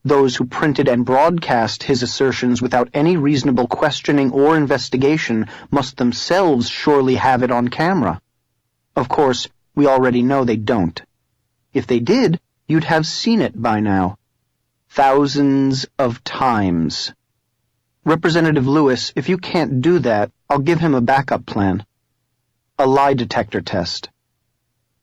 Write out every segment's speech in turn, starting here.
those who printed and broadcast his assertions without any reasonable questioning or investigation must themselves surely have it on camera. Of course, we already know they don't. If they did, you'd have seen it by now. Thousands of times. Representative Lewis, if you can't do that, I'll give him a backup plan. A lie detector test.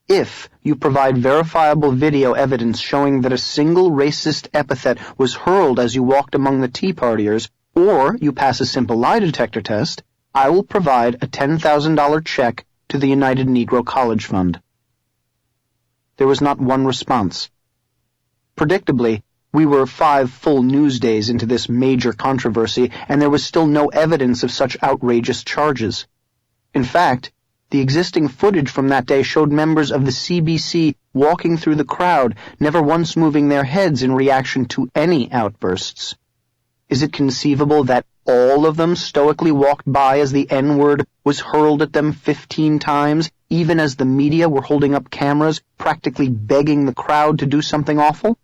If you provide verifiable video evidence showing that a single racist epithet was hurled as you walked among the Tea Partiers, or you pass a simple lie detector test, I will provide a $10,000 check to the United Negro College Fund. There was not one response. Predictably, we were 5 full news days into this major controversy, and there was still no evidence of such outrageous charges. In fact, the existing footage from that day showed members of the CBC walking through the crowd, never once moving their heads in reaction to any outbursts. Is it conceivable that all of them stoically walked by as the N-word was hurled at them 15 times, even as the media were holding up cameras, practically begging the crowd to do something awful?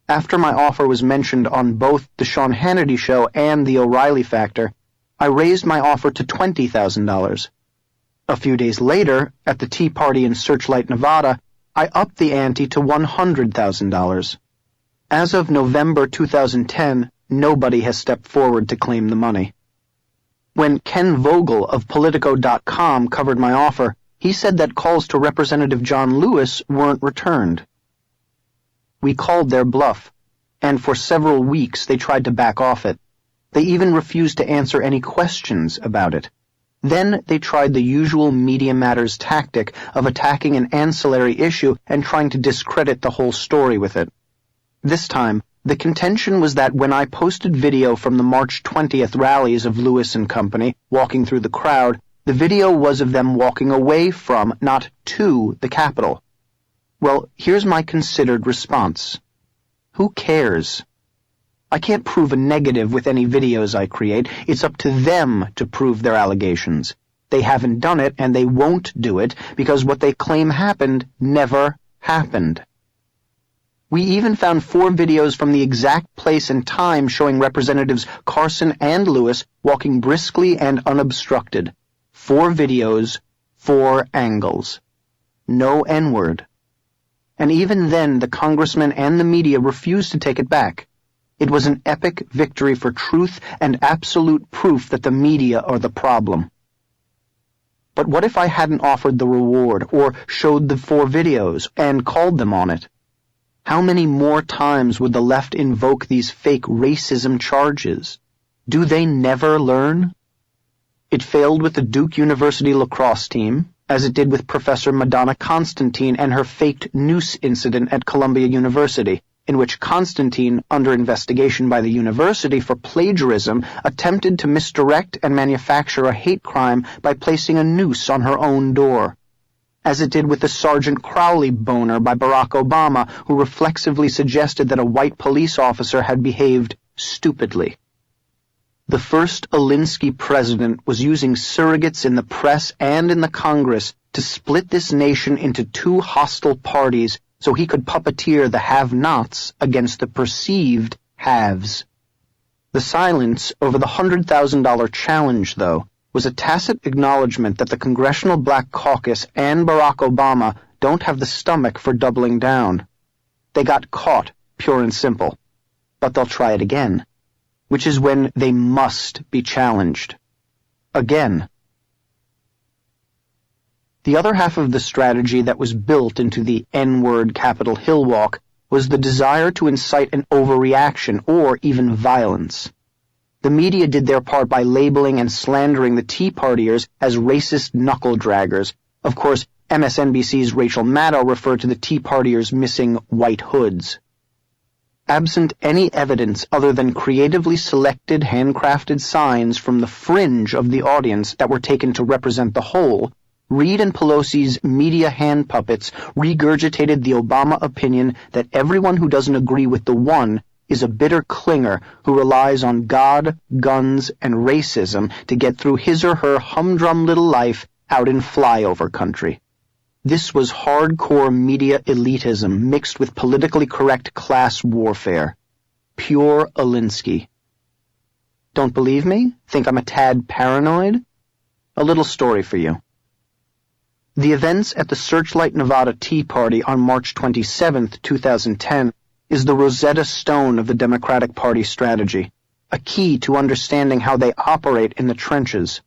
After my offer was mentioned on both the Sean Hannity Show and the O'Reilly Factor, I raised my offer to $20,000. A few days later, at the Tea Party in Searchlight, Nevada, I upped the ante to $100,000. As of November 2010, nobody has stepped forward to claim the money. When Ken Vogel of Politico.com covered my offer, he said that calls to Representative John Lewis weren't returned. We called their bluff, and for several weeks they tried to back off it. They even refused to answer any questions about it. Then they tried the usual Media Matters tactic of attacking an ancillary issue and trying to discredit the whole story with it. This time, the contention was that when I posted video from the March 20th rallies of Lewis and Company walking through the crowd, the video was of them walking away from, not to, the Capitol. Well, here's my considered response. Who cares? I can't prove a negative with any videos I create. It's up to them to prove their allegations. They haven't done it, and they won't do it, because what they claim happened never happened. We even found 4 videos from the exact place and time showing Representatives Carson and Lewis walking briskly and unobstructed. 4 videos, 4 angles. No N-word. And even then, the congressmen and the media refused to take it back. It was an epic victory for truth and absolute proof that the media are the problem. But what if I hadn't offered the reward, or showed the 4 videos, and called them on it? How many more times would the left invoke these fake racism charges? Do they never learn? It failed with the Duke University lacrosse team, as it did with Professor Madonna Constantine and her faked noose incident at Columbia University, in which Constantine, under investigation by the university for plagiarism, attempted to misdirect and manufacture a hate crime by placing a noose on her own door. As it did with the Sergeant Crowley boner by Barack Obama, who reflexively suggested that a white police officer had behaved stupidly. The first Alinsky president was using surrogates in the press and in the Congress to split this nation into 2 hostile parties so he could puppeteer the have-nots against the perceived haves. The silence over the $100,000 challenge, though, was a tacit acknowledgement that the Congressional Black Caucus and Barack Obama don't have the stomach for doubling down. They got caught, pure and simple. But they'll try it again, which is when they must be challenged. Again. The other half of the strategy that was built into the N-word Capitol Hill walk was the desire to incite an overreaction or even violence. The media did their part by labeling and slandering the Tea Partiers as racist knuckle-draggers. Of course, MSNBC's Rachel Maddow referred to the Tea Partiers missing white hoods. Absent any evidence other than creatively selected, handcrafted signs from the fringe of the audience that were taken to represent the whole, Reid and Pelosi's media hand puppets regurgitated the Obama opinion that everyone who doesn't agree with the one is a bitter clinger who relies on God, guns, and racism to get through his or her humdrum little life out in flyover country. This was hardcore media elitism mixed with politically correct class warfare. Pure Alinsky. Don't believe me? Think I'm a tad paranoid? A little story for you. The events at the Searchlight, Nevada Tea Party on March 27, 2010, is the Rosetta Stone of the Democratic Party strategy, a key to understanding how they operate in the trenches.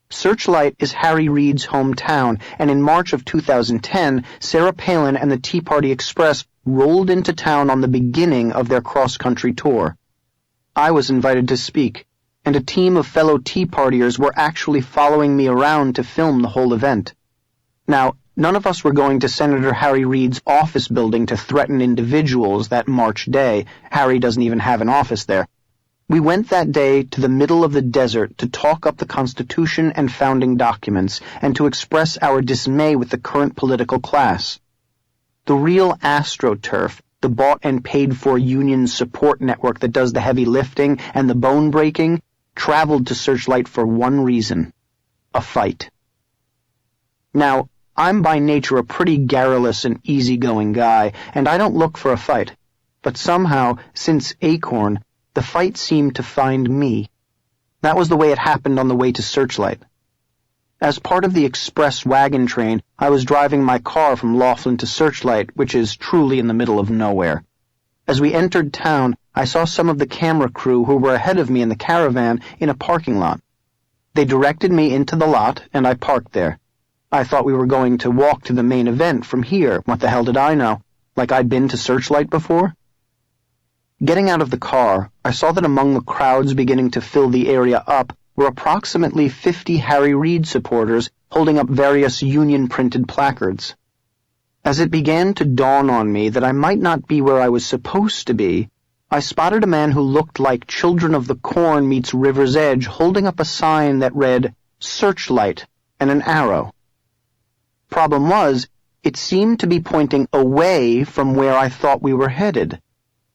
Searchlight is Harry Reid's hometown, and in March of 2010, Sarah Palin and the Tea Party Express rolled into town on the beginning of their cross-country tour. I was invited to speak, and a team of fellow Tea Partiers were actually following me around to film the whole event. Now, none of us were going to Senator Harry Reid's office building to threaten individuals that March day. Harry doesn't even have an office there. We went that day to the middle of the desert to talk up the Constitution and founding documents and to express our dismay with the current political class. The real AstroTurf, the bought and paid for union support network that does the heavy lifting and the bone breaking, traveled to Searchlight for one reason: a fight. Now, I'm by nature a pretty garrulous and easygoing guy, and I don't look for a fight. But somehow, since Acorn, the fight seemed to find me. That was the way it happened on the way to Searchlight. As part of the express wagon train, I was driving my car from Laughlin to Searchlight, which is truly in the middle of nowhere. As we entered town, I saw some of the camera crew who were ahead of me in the caravan in a parking lot. They directed me into the lot, and I parked there. I thought we were going to walk to the main event from here. What the hell did I know? Like I'd been to Searchlight before? Getting out of the car, I saw that among the crowds beginning to fill the area up were approximately 50 Harry Reid supporters holding up various union-printed placards. As it began to dawn on me that I might not be where I was supposed to be, I spotted a man who looked like Children of the Corn meets River's Edge holding up a sign that read, "Searchlight," and an arrow. Problem was, it seemed to be pointing away from where I thought we were headed.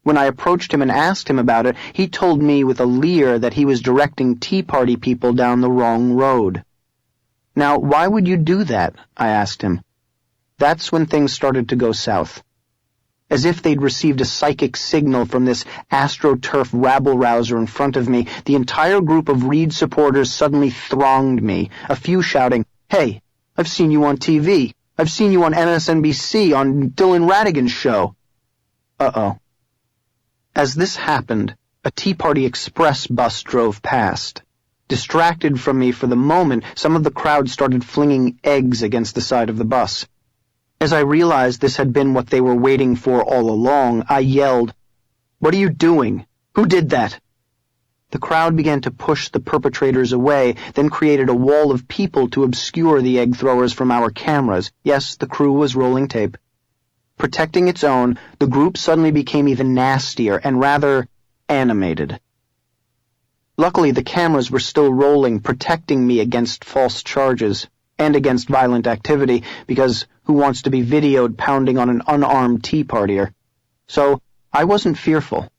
When I approached him and asked him about it, he told me with a leer that he was directing Tea Party people down the wrong road. Now, why would you do that? I asked him. That's when things started to go south. As if they'd received a psychic signal from this AstroTurf rabble-rouser in front of me, the entire group of Reid supporters suddenly thronged me, a few shouting, "Hey, I've seen you on TV. I've seen you on MSNBC on Dylan Radigan's show." Uh-oh. As this happened, a Tea Party Express bus drove past. Distracted from me for the moment, some of the crowd started flinging eggs against the side of the bus. As I realized this had been what they were waiting for all along, I yelled, "What are you doing? Who did that?" The crowd began to push the perpetrators away, then created a wall of people to obscure the egg throwers from our cameras. Yes, the crew was rolling tape. Protecting its own, the group suddenly became even nastier and rather animated. Luckily, the cameras were still rolling, protecting me against false charges and against violent activity, because who wants to be videoed pounding on an unarmed Tea Partier? So I wasn't fearful.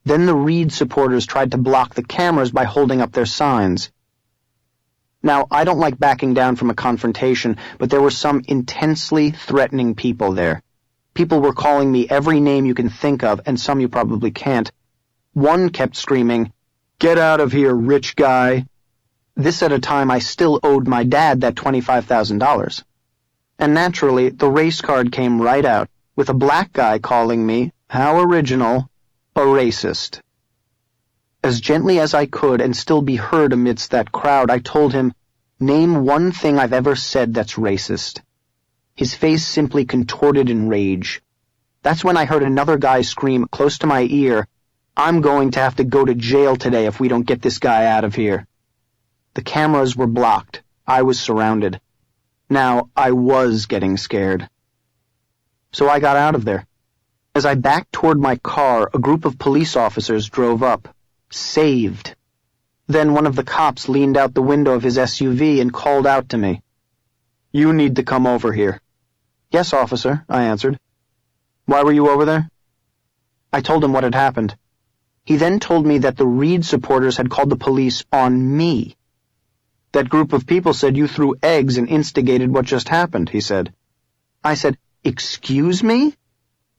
Then the Reid supporters tried to block the cameras by holding up their signs. Now, I don't like backing down from a confrontation, but there were some intensely threatening people there. People were calling me every name you can think of, and some you probably can't. One kept screaming, "Get out of here, rich guy." This at a time I still owed my dad that $25,000. And naturally, the race card came right out, with a black guy calling me, how original, a racist. As gently as I could and still be heard amidst that crowd, I told him, "Name one thing I've ever said that's racist." His face simply contorted in rage. That's when I heard another guy scream close to my ear, "I'm going to have to go to jail today if we don't get this guy out of here." The cameras were blocked. I was surrounded. Now, I was getting scared. So I got out of there. As I backed toward my car, a group of police officers drove up. Saved. Then one of the cops leaned out the window of his SUV and called out to me, "You need to come over here." "Yes, officer," I answered. "Why were you over there?" I told him what had happened. He then told me that the Reid supporters had called the police on me. "That group of people said you threw eggs and instigated what just happened," he said. I said, "Excuse me?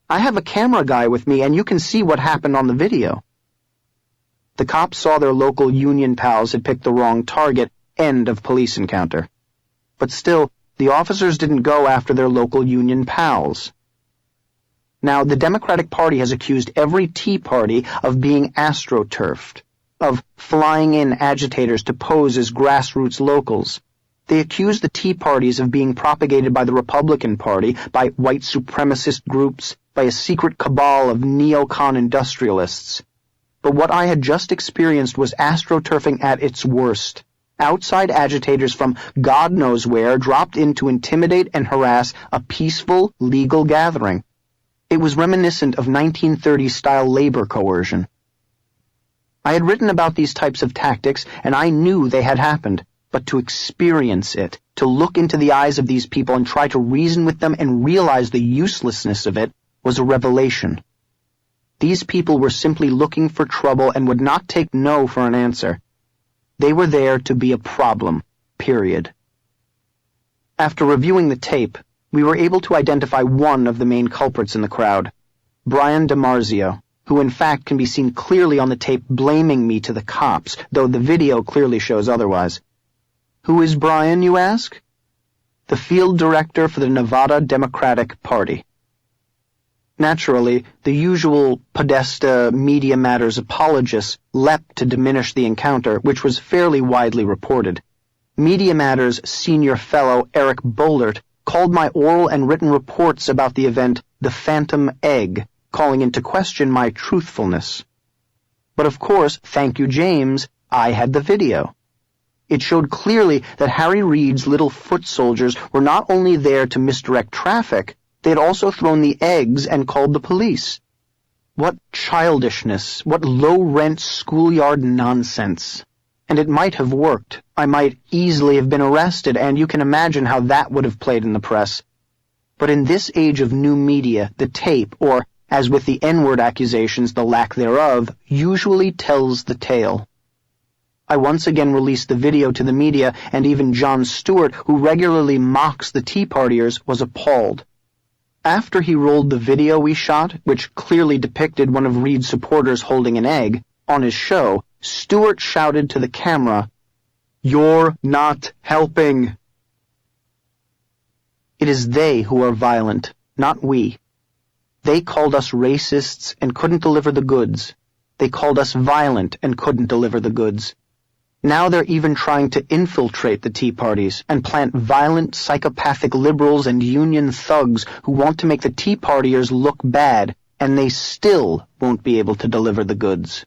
I have a camera guy with me, and you can see what happened on the video." The cops saw their local union pals had picked the wrong target. End of police encounter. But still, the officers didn't go after their local union pals. Now, the Democratic Party has accused every Tea Party of being astroturfed, of flying in agitators to pose as grassroots locals. They accuse the Tea Parties of being propagated by the Republican Party, by white supremacist groups, by a secret cabal of neocon industrialists. But what I had just experienced was astroturfing at its worst. Outside agitators from God knows where dropped in to intimidate and harass a peaceful, legal gathering. It was reminiscent of 1930s-style labor coercion. I had written about these types of tactics, and I knew they had happened, but to experience it, to look into the eyes of these people and try to reason with them and realize the uselessness of it, was a revelation. These people were simply looking for trouble and would not take no for an answer. They were there to be a problem, period. After reviewing the tape, we were able to identify one of the main culprits in the crowd, Brian DiMarzio, who in fact can be seen clearly on the tape blaming me to the cops, though the video clearly shows otherwise. Who is Brian, you ask? The field director for the Nevada Democratic Party. Naturally, the usual Podesta Media Matters apologists leapt to diminish the encounter, which was fairly widely reported. Media Matters senior fellow Eric Bollert called my oral and written reports about the event the Phantom Egg, calling into question my truthfulness. But of course, thank you, James, I had the video. It showed clearly that Harry Reid's little foot soldiers were not only there to misdirect traffic, they had also thrown the eggs and called the police. What childishness, what low-rent schoolyard nonsense. And it might have worked. I might easily have been arrested, and you can imagine how that would have played in the press. But in this age of new media, the tape, or, as with the N-word accusations, the lack thereof, usually tells the tale. I once again released the video to the media, and even Jon Stewart, who regularly mocks the Tea Partiers, was appalled. After he rolled the video we shot, which clearly depicted one of Reid's supporters holding an egg, on his show, Stewart shouted to the camera, "You're not helping." It is they who are violent, not we. They called us racists and couldn't deliver the goods. They called us violent and couldn't deliver the goods. Now they're even trying to infiltrate the Tea Parties and plant violent, psychopathic liberals and union thugs who want to make the Tea Partiers look bad, and they still won't be able to deliver the goods.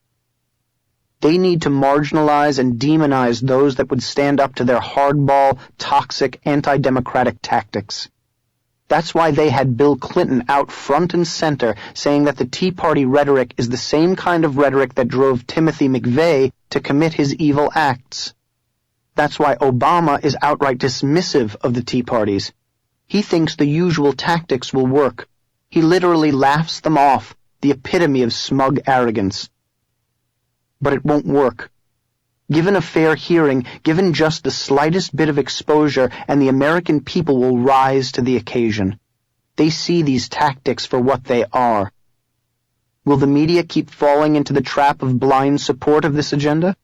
They need to marginalize and demonize those that would stand up to their hardball, toxic, anti-democratic tactics. That's why they had Bill Clinton out front and center saying that the Tea Party rhetoric is the same kind of rhetoric that drove Timothy McVeigh to commit his evil acts. That's why Obama is outright dismissive of the Tea Parties. He thinks the usual tactics will work. He literally laughs them off, the epitome of smug arrogance. But it won't work. Given a fair hearing, given just the slightest bit of exposure, and the American people will rise to the occasion. They see these tactics for what they are. Will the media keep falling into the trap of blind support of this agenda?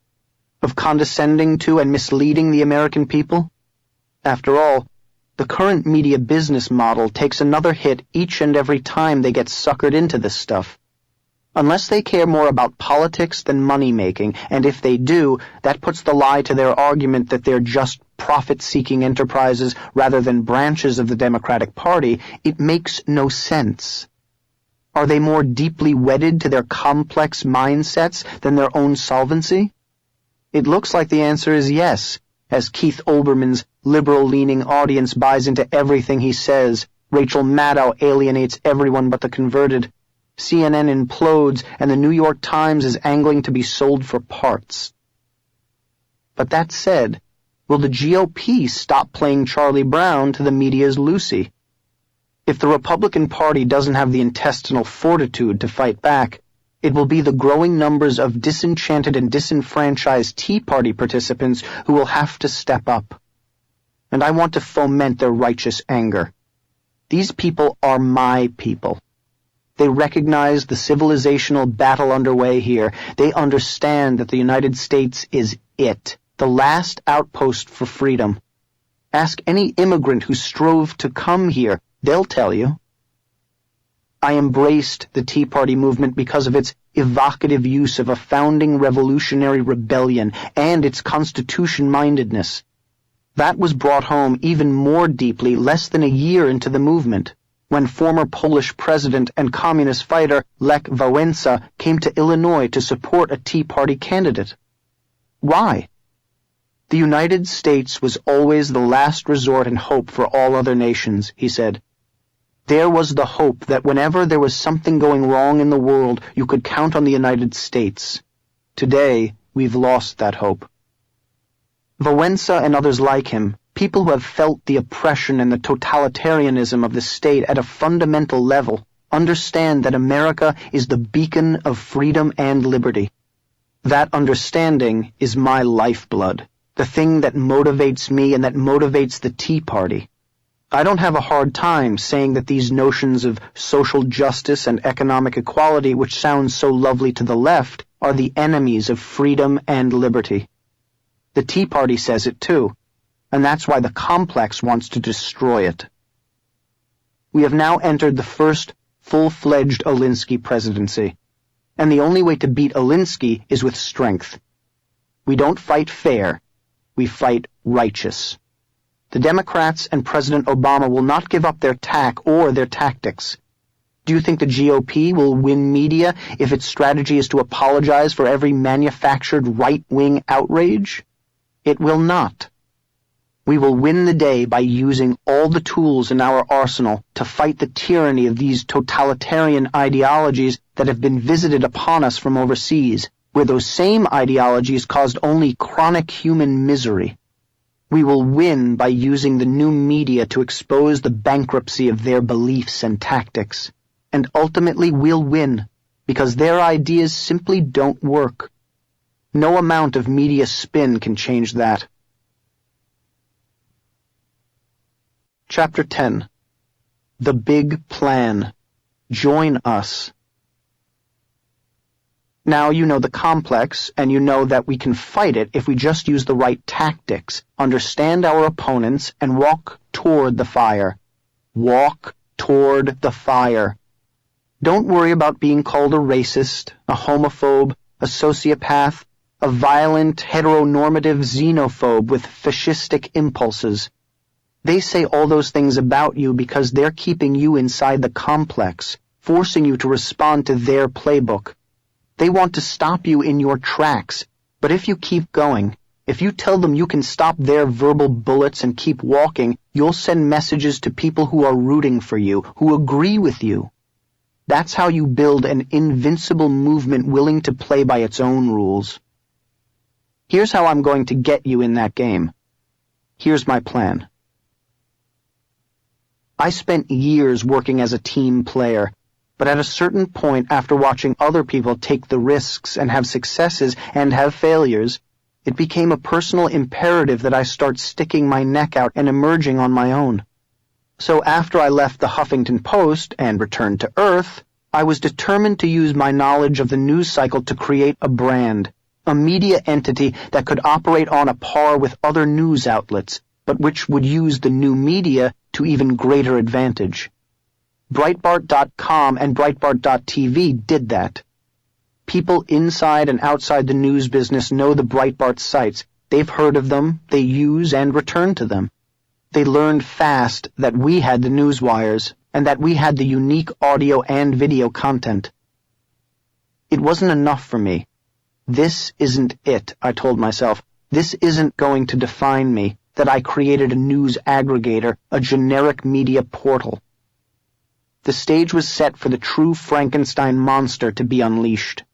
Of condescending to and misleading the American people? After all, the current media business model takes another hit each and every time they get suckered into this stuff. Unless they care more about politics than money-making, and if they do, that puts the lie to their argument that they're just profit-seeking enterprises rather than branches of the Democratic Party, it makes no sense. Are they more deeply wedded to their complex mindsets than their own solvency? It looks like the answer is yes, as Keith Olbermann's liberal-leaning audience buys into everything he says, Rachel Maddow alienates everyone but the converted, CNN implodes, and the New York Times is angling to be sold for parts. But that said, will the GOP stop playing Charlie Brown to the media's Lucy? If the Republican Party doesn't have the intestinal fortitude to fight back, it will be the growing numbers of disenchanted and disenfranchised Tea Party participants who will have to step up. And I want to foment their righteous anger. These people are my people. They recognize the civilizational battle underway here. They understand that the United States is it, the last outpost for freedom. Ask any immigrant who strove to come here. They'll tell you. I embraced the Tea Party movement because of its evocative use of a founding revolutionary rebellion and its constitution-mindedness. That was brought home even more deeply less than a year into the movement, when former Polish president and communist fighter Lech Wałęsa came to Illinois to support a Tea Party candidate. Why? The United States was always the last resort and hope for all other nations, he said. There was the hope that whenever there was something going wrong in the world, you could count on the United States. Today, we've lost that hope. Wałęsa and others like him, people who have felt the oppression and the totalitarianism of the state at a fundamental level, understand that America is the beacon of freedom and liberty. That understanding is my lifeblood, the thing that motivates me and that motivates the Tea Party. I don't have a hard time saying that these notions of social justice and economic equality, which sound so lovely to the left, are the enemies of freedom and liberty. The Tea Party says it too, and that's why the complex wants to destroy it. We have now entered the first full-fledged Alinsky presidency, and the only way to beat Alinsky is with strength. We don't fight fair, we fight righteous. The Democrats and President Obama will not give up their tack or their tactics. Do you think the GOP will win media if its strategy is to apologize for every manufactured right-wing outrage? It will not. We will win the day by using all the tools in our arsenal to fight the tyranny of these totalitarian ideologies that have been visited upon us from overseas, where those same ideologies caused only chronic human misery. We will win by using the new media to expose the bankruptcy of their beliefs and tactics. And ultimately we'll win, because their ideas simply don't work. No amount of media spin can change that. Chapter 10. The Big Plan. Join us. Now you know the complex, and you know that we can fight it if we just use the right tactics, understand our opponents, and walk toward the fire. Walk toward the fire. Don't worry about being called a racist, a homophobe, a sociopath, a violent, heteronormative xenophobe with fascistic impulses. They say all those things about you because they're keeping you inside the complex, forcing you to respond to their playbook. They want to stop you in your tracks, but if you keep going, if you tell them you can stop their verbal bullets and keep walking, you'll send messages to people who are rooting for you, who agree with you. That's how you build an invincible movement willing to play by its own rules. Here's how I'm going to get you in that game. Here's my plan. I spent years working as a team player, but at a certain point after watching other people take the risks and have successes and have failures, it became a personal imperative that I start sticking my neck out and emerging on my own. So after I left the Huffington Post and returned to Earth, I was determined to use my knowledge of the news cycle to create a brand, a media entity that could operate on a par with other news outlets, but which would use the new media to even greater advantage. Breitbart.com and Breitbart.tv did that. People inside and outside the news business know the Breitbart sites. They've heard of them, they use and return to them. They learned fast that we had the news wires and that we had the unique audio and video content. It wasn't enough for me. This isn't it, I told myself. This isn't going to define me, that I created a news aggregator, a generic media portal. The stage was set for the true Frankenstein monster to be unleashed.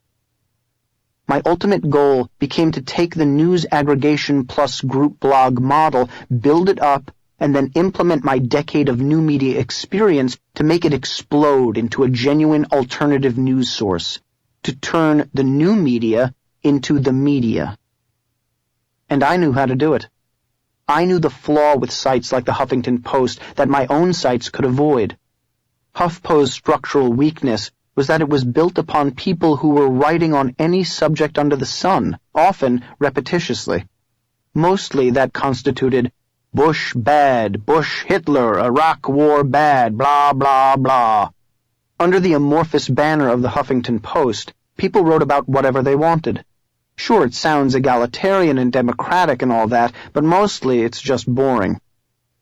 My ultimate goal became to take the news aggregation plus group blog model, build it up, and then implement my decade of new media experience to make it explode into a genuine alternative news source, to turn the new media into the media. And I knew how to do it. I knew the flaw with sites like the Huffington Post that my own sites could avoid. HuffPo's structural weakness was that it was built upon people who were writing on any subject under the sun, often repetitiously. Mostly that constituted Bush bad, Bush Hitler, Iraq war bad, blah, blah, blah. Under the amorphous banner of the Huffington Post, people wrote about whatever they wanted. Sure, it sounds egalitarian and democratic and all that, but mostly it's just boring.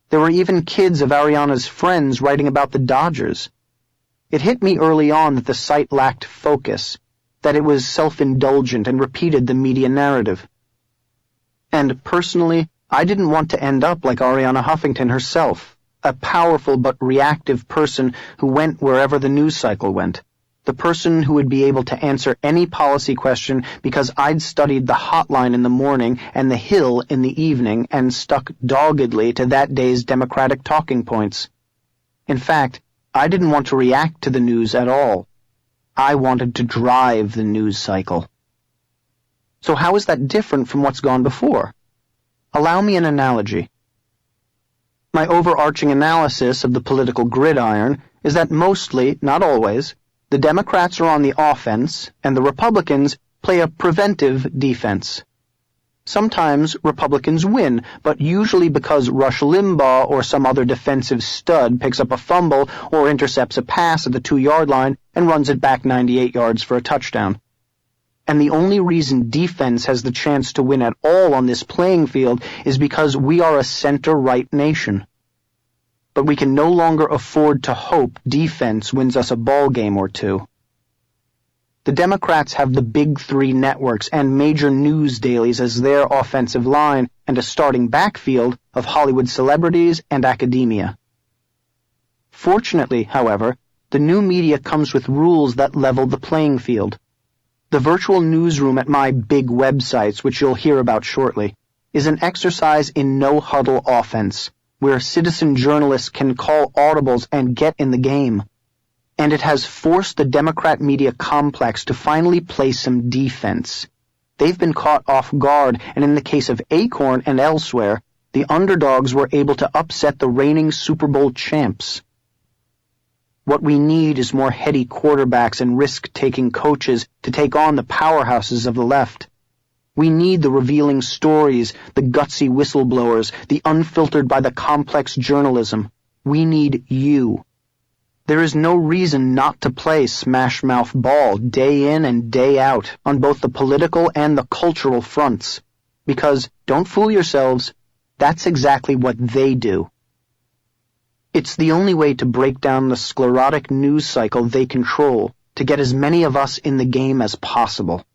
There were even kids of Ariana's friends writing about the Dodgers. It hit me early on that the site lacked focus, that it was self-indulgent and repeated the media narrative. And personally, I didn't want to end up like Ariana Huffington herself, a powerful but reactive person who went wherever the news cycle went. The person who would be able to answer any policy question because I'd studied the Hotline in the morning and the Hill in the evening and stuck doggedly to that day's Democratic talking points. In fact, I didn't want to react to the news at all. I wanted to drive the news cycle. So how is that different from what's gone before? Allow me an analogy. My overarching analysis of the political gridiron is that mostly, not always, the Democrats are on the offense, and the Republicans play a preventive defense. Sometimes Republicans win, but usually because Rush Limbaugh or some other defensive stud picks up a fumble or intercepts a pass at the 2-yard line and runs it back 98 yards for a touchdown. And the only reason defense has the chance to win at all on this playing field is because we are a center-right nation. But we can no longer afford to hope defense wins us a ball game or two. The Democrats have the big three networks and major news dailies as their offensive line and a starting backfield of Hollywood celebrities and academia. Fortunately, however, the new media comes with rules that level the playing field. The virtual newsroom at my big websites, which you'll hear about shortly, is an exercise in no-huddle offense, where citizen journalists can call audibles and get in the game. And it has forced the Democrat media complex to finally play some defense. They've been caught off guard, and in the case of Acorn and elsewhere, the underdogs were able to upset the reigning Super Bowl champs. What we need is more heady quarterbacks and risk-taking coaches to take on the powerhouses of the left. We need the revealing stories, the gutsy whistleblowers, the unfiltered by the complex journalism. We need you. There is no reason not to play smash-mouth ball day in and day out on both the political and the cultural fronts. Because, don't fool yourselves, that's exactly what they do. It's the only way to break down the sclerotic news cycle they control, to get as many of us in the game as possible.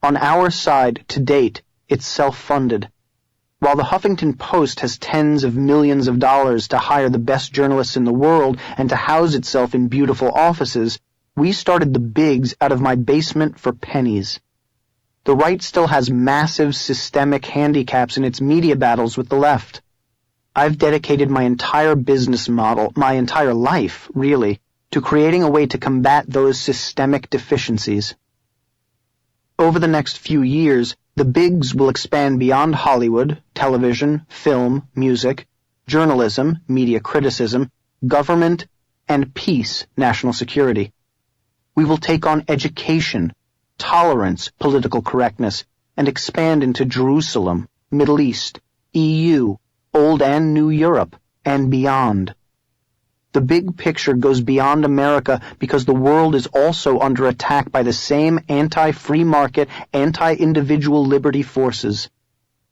On our side, to date, it's self-funded. While the Huffington Post has tens of millions of dollars to hire the best journalists in the world and to house itself in beautiful offices, we started the bigs out of my basement for pennies. The right still has massive systemic handicaps in its media battles with the left. I've dedicated my entire business model, my entire life, really, to creating a way to combat those systemic deficiencies. Over the next few years, the bigs will expand beyond Hollywood, television, film, music, journalism, media criticism, government, and peace, national security. We will take on education, tolerance, political correctness, and expand into Jerusalem, Middle East, EU, Old and New Europe, and beyond. The big picture goes beyond America because the world is also under attack by the same anti-free market, anti-individual liberty forces.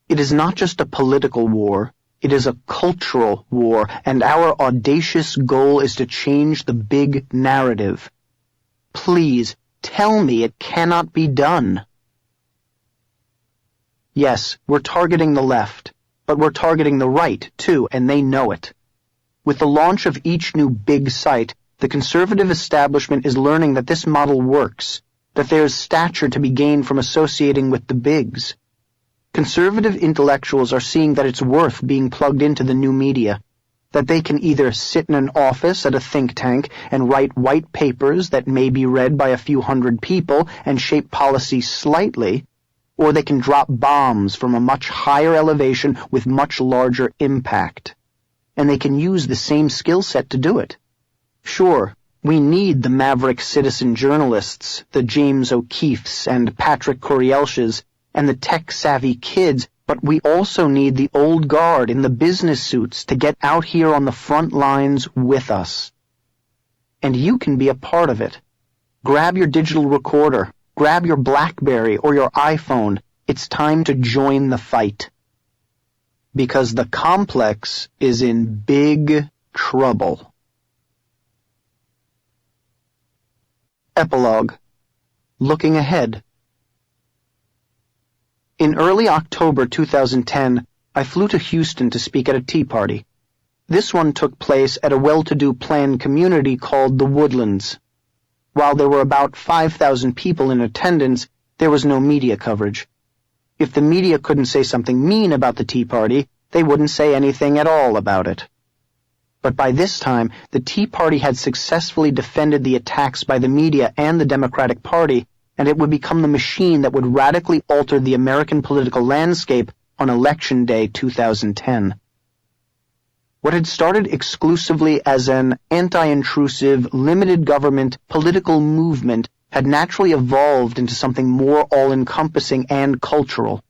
It is not just a political war, it is a cultural war, and our audacious goal is to change the big narrative. Please, tell me it cannot be done. Yes, we're targeting the left, but we're targeting the right, too, and they know it. With the launch of each new big site, the conservative establishment is learning that this model works, that there's stature to be gained from associating with the bigs. Conservative intellectuals are seeing that it's worth being plugged into the new media, that they can either sit in an office at a think tank and write white papers that may be read by a few hundred people and shape policy slightly, or they can drop bombs from a much higher elevation with much larger impact. And they can use the same skill set to do it. Sure, we need the maverick citizen journalists, the James O'Keefes and Patrick Corielshes, and the tech-savvy kids, but we also need the old guard in the business suits to get out here on the front lines with us. And you can be a part of it. Grab your digital recorder, grab your BlackBerry or your iPhone. It's time to join the fight. Because the complex is in big trouble. Epilogue. Looking ahead. In early October 2010, I flew to Houston to speak at a tea party. This one took place at a well-to-do planned community called the Woodlands. While there were about 5,000 people in attendance, there was no media coverage. If the media couldn't say something mean about the tea party, they wouldn't say anything at all about it. But by this time, the Tea Party had successfully defended the attacks by the media and the Democratic Party, and it would become the machine that would radically alter the American political landscape on Election Day 2010. What had started exclusively as an anti-intrusive, limited government political movement had naturally evolved into something more all-encompassing and cultural.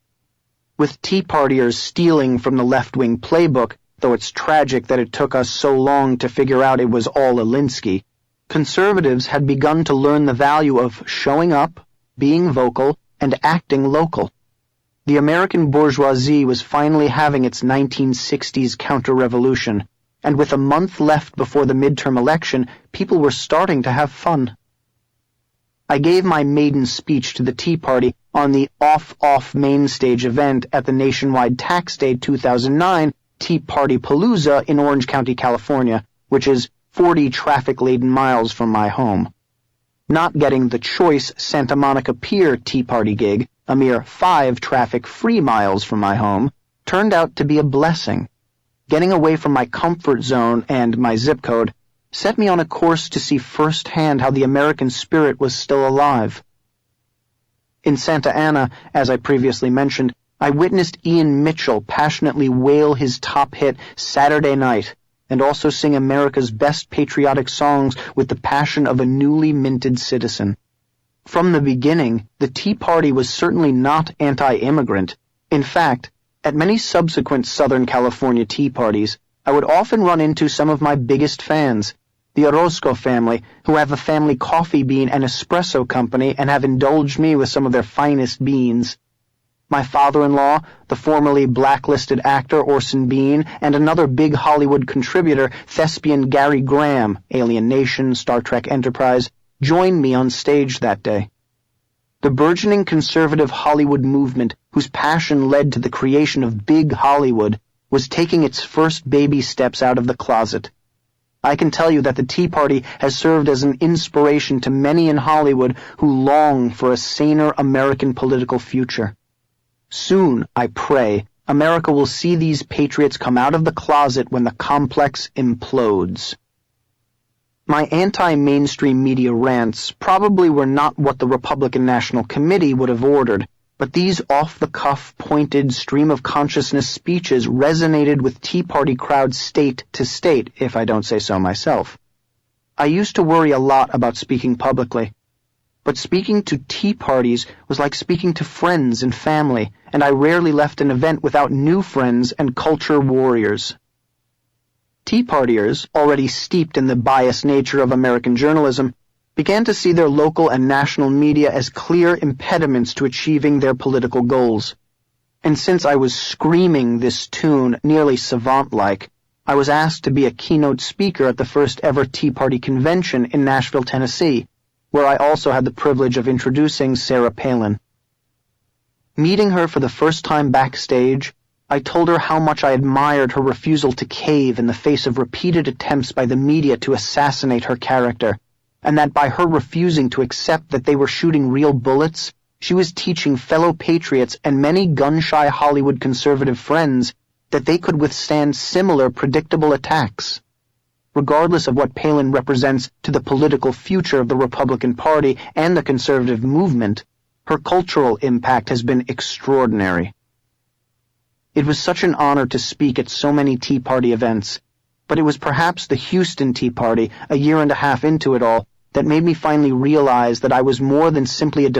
With Tea Partiers stealing from the left-wing playbook, though it's tragic that it took us so long to figure out it was all Alinsky, conservatives had begun to learn the value of showing up, being vocal, and acting local. The American bourgeoisie was finally having its 1960s counter-revolution, and with a month left before the midterm election, people were starting to have fun. I gave my maiden speech to the Tea Party on the off main stage event at the nationwide Tax Day 2009 Tea Party Palooza in Orange County, California, which is 40 traffic-laden miles from my home. Not getting the choice Santa Monica Pier Tea Party gig, a mere 5 traffic-free miles from my home, turned out to be a blessing. Getting away from my comfort zone and my zip code set me on a course to see firsthand how the American spirit was still alive. In Santa Ana, as I previously mentioned, I witnessed Ian Mitchell passionately wail his top hit Saturday Night, and also sing America's best patriotic songs with the passion of a newly minted citizen. From the beginning, the Tea Party was certainly not anti-immigrant. In fact, at many subsequent Southern California Tea Parties, I would often run into some of my biggest fans, the Orozco family, who have a family coffee bean and espresso company and have indulged me with some of their finest beans. My father-in-law, the formerly blacklisted actor Orson Bean, and another big Hollywood contributor, thespian Gary Graham, Alienation, Star Trek Enterprise, joined me on stage that day. The burgeoning conservative Hollywood movement, whose passion led to the creation of Big Hollywood, was taking its first baby steps out of the closet. I can tell you that the Tea Party has served as an inspiration to many in Hollywood who long for a saner American political future. Soon, I pray, America will see these patriots come out of the closet when the complex implodes. My anti-mainstream media rants probably were not what the Republican National Committee would have ordered, but these off-the-cuff, pointed, stream-of-consciousness speeches resonated with Tea Party crowds state to state, if I don't say so myself. I used to worry a lot about speaking publicly. But speaking to tea parties was like speaking to friends and family, and I rarely left an event without new friends and culture warriors. Tea Partiers, already steeped in the biased nature of American journalism, began to see their local and national media as clear impediments to achieving their political goals. And since I was screaming this tune nearly savant-like, I was asked to be a keynote speaker at the first ever Tea Party convention in Nashville, Tennessee, where I also had the privilege of introducing Sarah Palin. Meeting her for the first time backstage, I told her how much I admired her refusal to cave in the face of repeated attempts by the media to assassinate her character, and that by her refusing to accept that they were shooting real bullets, she was teaching fellow patriots and many gun-shy Hollywood conservative friends that they could withstand similar predictable attacks. Regardless of what Palin represents to the political future of the Republican Party and the conservative movement, Her cultural impact has been extraordinary. It was such an honor to speak at so many Tea Party events, but it was perhaps the Houston Tea Party, a year and a half into it all, that made me finally realize that I was more than simply a